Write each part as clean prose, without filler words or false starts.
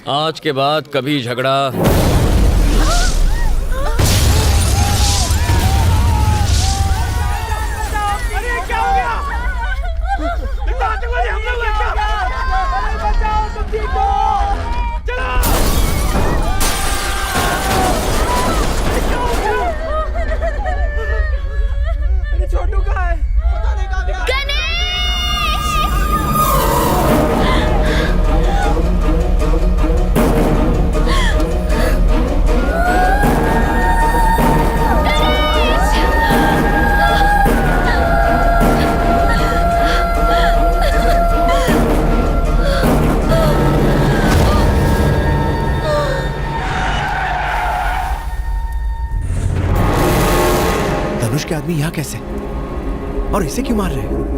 आज के बाद कभी झगड़ा के आदमी यहां कैसे और इसे क्यों मार रहे हैं?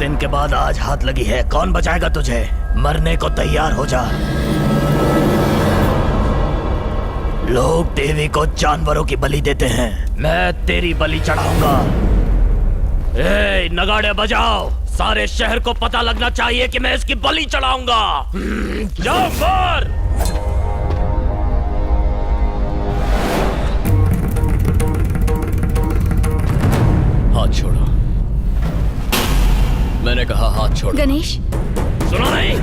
दिन के बाद आज हाथ लगी है, कौन बचाएगा तुझे? मरने को तैयार हो जा। लोग देवी को जानवरों की बलि देते हैं, मैं तेरी बलि चढ़ाऊंगा। ए, नगाड़े बजाओ, सारे शहर को पता लगना चाहिए कि मैं इसकी बलि चढ़ाऊंगा। जाओ मार। हाथ छोड़ो, मैंने कहा हाथ छोड़ो। गणेश, सुनो नहीं?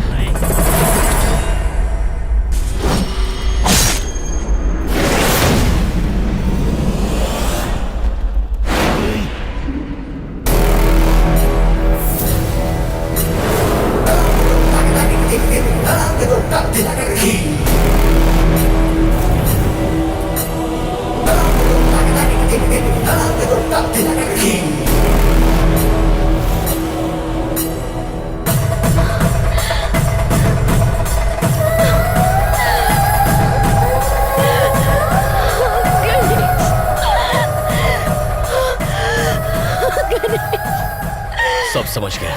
सब समझ गया,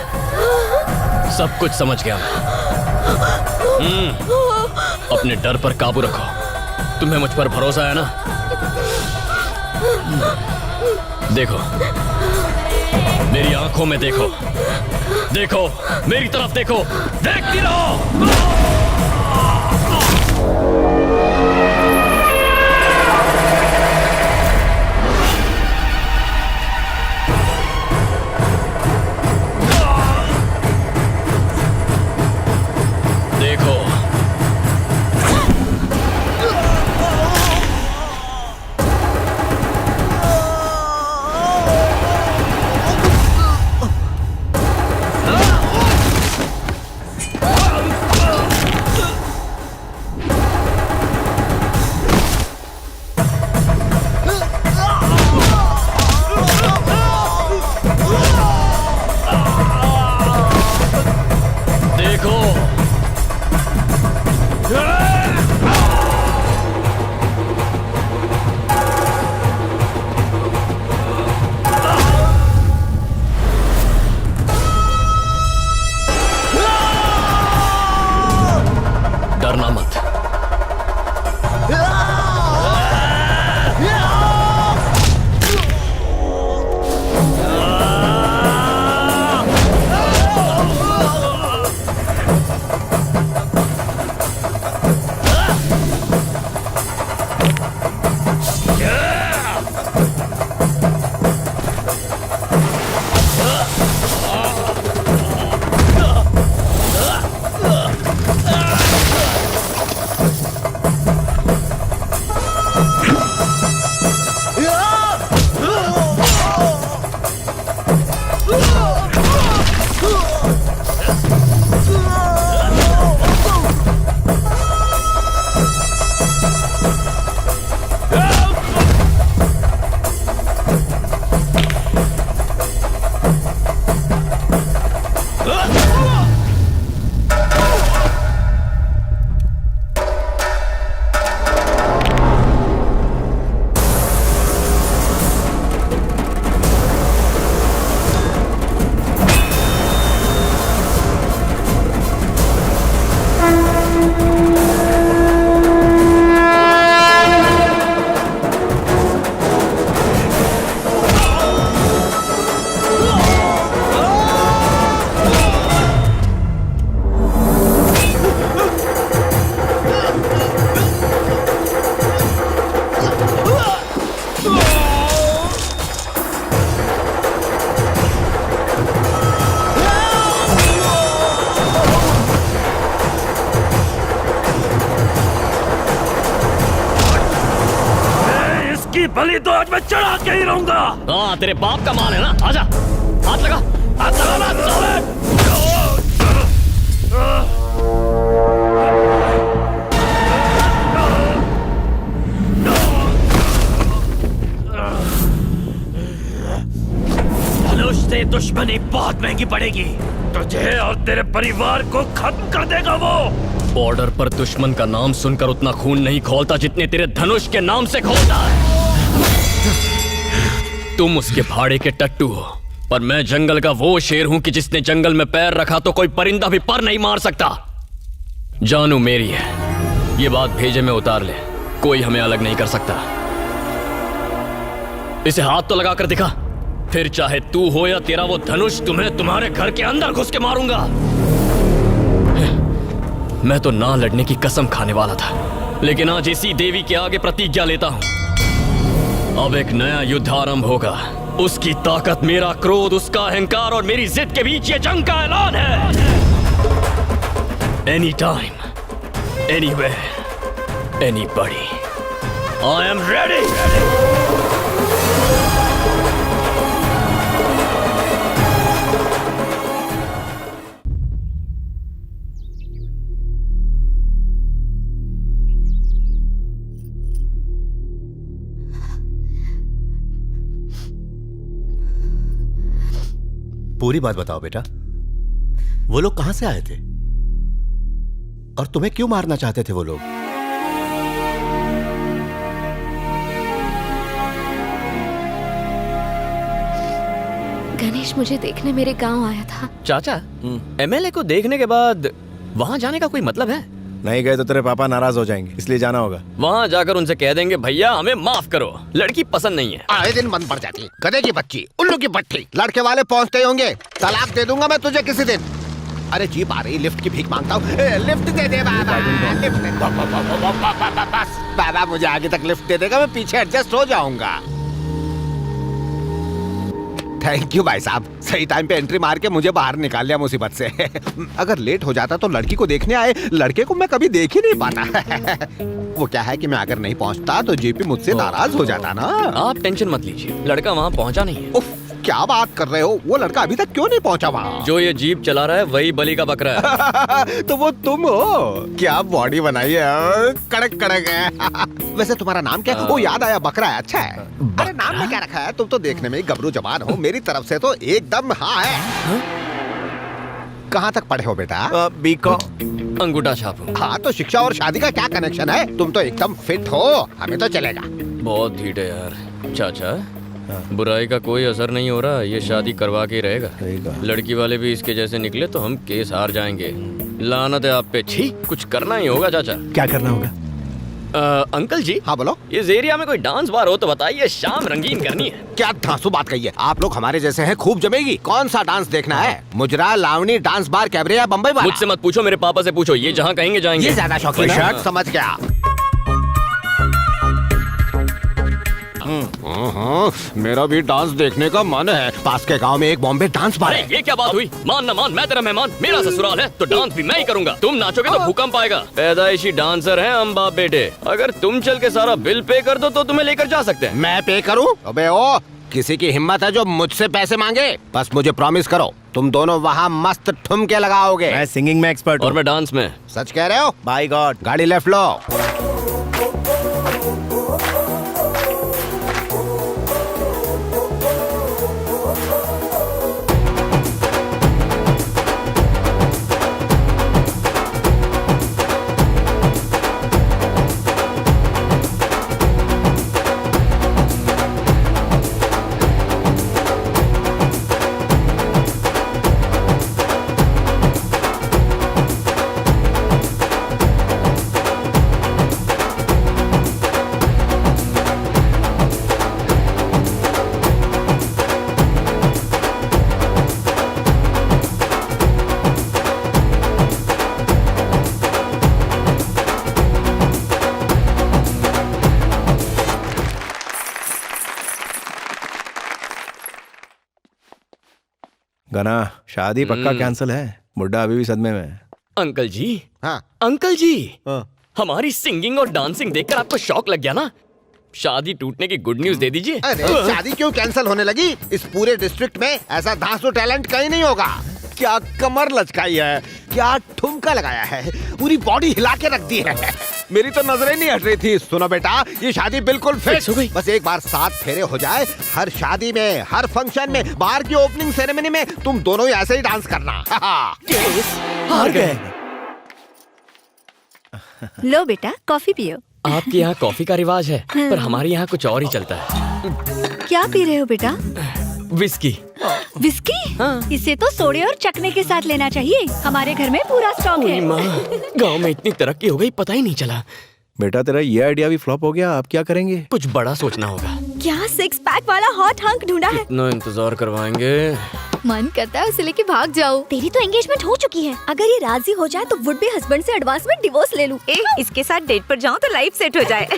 सब कुछ समझ गया। अपने डर पर काबू रखो। तुम्हें मुझ पर भरोसा है ना? देखो, मेरी आंखों में देखो, देखो मेरी तरफ देखो, देखती रहो। डरना मत। बलि तो आज मैं चढ़ा के ही रहूंगा। हाँ तेरे बाप का माल है ना, आजा हाथ लगा। हाथ लगाना साले। धनुष से दुश्मनी बहुत महंगी पड़ेगी। तुझे और तेरे परिवार को खत्म कर देगा वो। बॉर्डर पर दुश्मन का नाम सुनकर उतना खून नहीं खौलता जितने तेरे धनुष के नाम से खौलता है। तुम उसके भाड़े के टट्टू हो, पर मैं जंगल का वो शेर हूं कि जिसने जंगल में पैर रखा तो कोई परिंदा भी पर नहीं मार सकता। जानू मेरी है, ये बात भेजे में उतार ले, कोई हमें अलग नहीं कर सकता। इसे हाथ तो लगा कर दिखा, फिर चाहे तू हो या तेरा वो धनुष, तुम्हें तुम्हारे घर के अंदर घुस के मारूंगा। मैं तो ना लड़ने की कसम खाने वाला था, लेकिन आज इसी देवी के आगे प्रतिज्ञा लेता हूं। अब एक नया युद्ध आरंभ होगा। उसकी ताकत, मेरा क्रोध, उसका अहंकार और मेरी जिद के बीच ये जंग का ऐलान है। Any time, anywhere, anybody, I am ready. पूरी बात बताओ बेटा, वो लोग कहां से आए थे और तुम्हें क्यों मारना चाहते थे वो लोग? गणेश मुझे देखने मेरे गांव आया था। चाचा, एमएलए को देखने के बाद वहां जाने का कोई मतलब है? नहीं गए तो तेरे पापा नाराज हो जाएंगे, इसलिए जाना होगा। वहां जाकर उनसे कह देंगे भैया हमें माफ करो, लड़की पसंद नहीं है। आए दिन बंद पड़ जाती, गधे की बच्ची, उल्लू की पट्टी, लड़के वाले पहुंचते ही होंगे। तलाक दे दूंगा मैं तुझे किसी दिन। अरे जीप आ रही, लिफ्ट की भीख मांगता हूँ। लिफ्ट दे दे बाबा, लिफ्ट दे। बस बाबा मुझे आगे तक लिफ्ट दे देगा, मैं पीछे एडजस्ट हो जाऊंगा। थैंक यू भाई साहब, सही टाइम पे एंट्री मार के मुझे बाहर निकाल लिया मुसीबत से। अगर लेट हो जाता तो लड़की को देखने आए लड़के को मैं कभी देख ही नहीं पाता। वो क्या है कि मैं अगर नहीं पहुंचता तो जीपी मुझसे नाराज हो जाता ना। आप टेंशन मत लीजिए, लड़का वहाँ पहुँचा नहीं है। उफ, क्या बात कर रहे हो? वो लड़का अभी तक क्यों नहीं पहुंचा वहाँ? जो ये जीप चला रहा है वही बलि का बकरा है। तो वो तुम हो? क्या बॉडी बनाई है, कड़क कड़क है। वैसे तुम्हारा नाम क्या है? वो याद आया, बकरा है। अच्छा है। अरे नाम में क्या रखा है? तुम तो देखने में गबरू जवान हो, मेरी तरफ से तो एकदम हाँ है। कहाँ तक पढ़े हो बेटा? बीकॉम। अंगूठा छापू। हाँ तो शिक्षा और शादी का क्या कनेक्शन है? तुम तो एकदम फिट हो, हमें तो चलेगा। बहुत ढीठ है यार। चाचा, बुराई का कोई असर नहीं हो रहा, ये शादी करवा के रहेगा। लड़की वाले भी इसके जैसे निकले तो हम केस हार जाएंगे। लानत है आप पे। छी, कुछ करना ही होगा चाचा। क्या करना होगा? अंकल जी। हाँ बोलो। इस एरिया में कोई डांस बार हो तो बताइए, शाम रंगीन करनी है। क्या धांसू बात कही है? आप लोग हमारे जैसे हैं, खूब जमेगी। कौन सा डांस देखना है? मुजरा, लावनी, डांस बार, कैबरे या बम्बई वाला? मुझसे मत पूछो, मेरे पापा से पूछो, ये जहाँ कहेंगे जाएंगे। ये ज्यादा शौकीन है। समझ गया। मेरा भी डांस देखने का मन है। पास के गांव में एक बॉम्बे डांस बार है। ये क्या बात हुई? मान न मान, मैं तेरा मेहमान, मेरा ससुराल है तो डांस भी मैं ही करूंगा। तुम नाचोगे तो भूकंप आएगा। पैदाइशी डांसर हैं हम बाप बेटे। अगर तुम चल के सारा बिल पे कर दो तो तुम्हें लेकर जा सकते हैं। मैं पे करूं? अबे ओ, किसी की हिम्मत है जो मुझसे पैसे मांगे? बस मुझे प्रॉमिस करो, तुम दोनों वहाँ मस्त ठुमके लगाओगे। मैं सिंगिंग में एक्सपर्ट और मैं डांस में। सच कह रहे हो? By God. गाड़ी लेफ्ट लो। गाना शादी पक्का कैंसिल है, बुड्ढा अभी भी सदमे में है। अंकल जी। हाँ। अंकल जी, हाँ। हमारी सिंगिंग और डांसिंग देखकर आपको शौक लग गया ना? शादी टूटने की गुड न्यूज दे दीजिए। अरे शादी क्यों कैंसिल होने लगी? इस पूरे डिस्ट्रिक्ट में ऐसा धांसू टैलेंट कहीं नहीं होगा। क्या कमर लचकाई है, क्या ठुमका लगाया है, पूरी बॉडी हिला के रख दी है। मेरी तो नजरें नहीं हट रही थी। सुनो बेटा, ये शादी बिल्कुल फिक्स हो गई। बस एक बार 7 फेरे हो जाए, हर शादी में, हर फंक्शन में, बाहर की ओपनिंग सेरेमनी में तुम दोनों ही ऐसे ही डांस करना। हार गए। लो बेटा कॉफी पियो। आपके यहाँ कॉफी का रिवाज है, पर हमारे यहाँ कुछ और ही चलता है। क्या पी रहे हो बेटा? विस्की। विस्की? हाँ। इसे तो सोडे और चखने के साथ लेना चाहिए। हमारे घर में पूरा स्टॉक है। माँ, गाँव में इतनी तरक्की हो गई, पता ही नहीं चला। बेटा तेरा ये आइडिया भी फ्लॉप हो गया, आप क्या करेंगे? कुछ बड़ा सोचना होगा। क्या 6 पैक वाला हॉट हंक ढूंढा है? इतना इंतजार करवाएंगे। मन करता है उसे लेके भाग जाओ। तेरी तो एंगेजमेंट हो चुकी है। अगर ये राजी हो जाए तो वुड बी हस्बैंड से एडवांस में डिवोर्स ले लूं। इसके साथ डेट पर जाऊं तो लाइफ सेट हो जाए।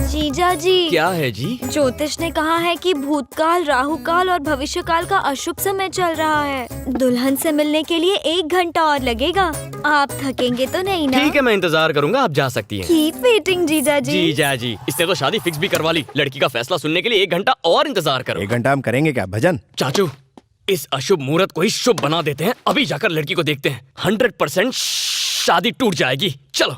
जीजा जी, क्या है जी? ज्योतिष ने कहा है कि भूतकाल, राहुकाल और भविष्यकाल का अशुभ समय चल रहा है। दुल्हन से मिलने के लिए 1 घंटा और लगेगा। आप थकेंगे तो नहीं ना? ठीक है, मैं इंतजार करूंगा, आप जा सकती हैं। कीप वेटिंग जीजा जी। जीजा जी, इसने तो शादी फिक्स भी करवा ली। लड़की का फैसला सुनने के लिए 1 घंटा और इंतजार करो। 1 घंटा हम करेंगे क्या भजन? चाचू, इस अशुभ मुहूर्त को ही शुभ बना देते हैं। अभी जाकर लड़की को देखते हैं। 100% शादी टूट जाएगी। चलो।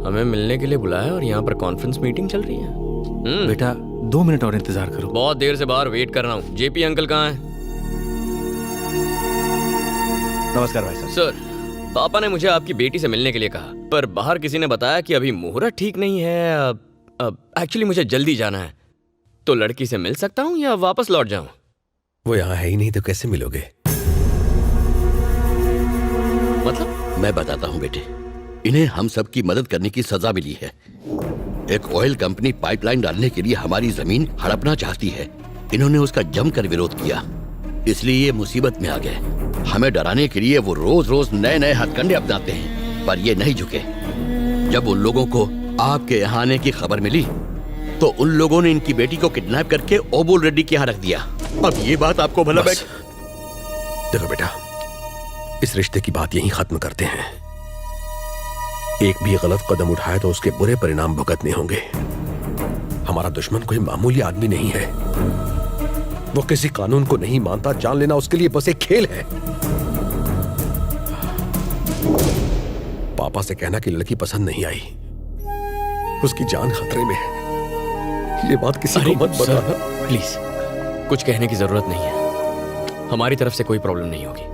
हमें मिलने के लिए बुलाया और यहाँ पर कॉन्फ्रेंस मीटिंग चल रही है। बेटा 2 मिनट और इंतजार करो। बहुत देर से बाहर वेट कर रहा हूँ। जेपी अंकल कहाँ हैं? नमस्कार भाई साहब। सर, पापा ने मुझे आपकी बेटी से मिलने के लिए कहा, पर बाहर किसी ने बताया कि अभी मुहूर्त ठीक नहीं है। अब एक्चुअली मुझे जल्दी जाना है, तो लड़की से मिल सकता हूँ या वापस लौट जाऊँ? वो यहाँ है ही नहीं तो कैसे मिलोगे? मतलब? मैं बताता हूँ बेटे, इन्हें हम सब की मदद करने की सजा मिली है। एक ऑयल कंपनी पाइपलाइन डालने के लिए हमारी जमीन हड़पना चाहती है। इन्होंने उसका जमकर विरोध किया, इसलिए ये मुसीबत में आ गए। हमें डराने के लिए वो रोज रोज नए नए हथकंडे अपनाते हैं, पर ये नहीं झुके। जब उन लोगों को आपके यहाँ आने की खबर मिली तो उन लोगों ने इनकी बेटी को किडनैप करके ओबुल रेड्डी के यहाँ रख दिया। अब ये बात आपको भला बस। देखो बेटा, इस रिश्ते की बात यहीं खत्म करते हैं। एक भी गलत कदम उठाए तो उसके बुरे परिणाम भुगतने होंगे। हमारा दुश्मन कोई मामूली आदमी नहीं है। वो किसी कानून को नहीं मानता। जान लेना उसके लिए बस एक खेल है। पापा से कहना कि लड़की पसंद नहीं आई, उसकी जान खतरे में है। ये बात किसी को मत बताना प्लीज। कुछ कहने की जरूरत नहीं है, हमारी तरफ से कोई प्रॉब्लम नहीं होगी।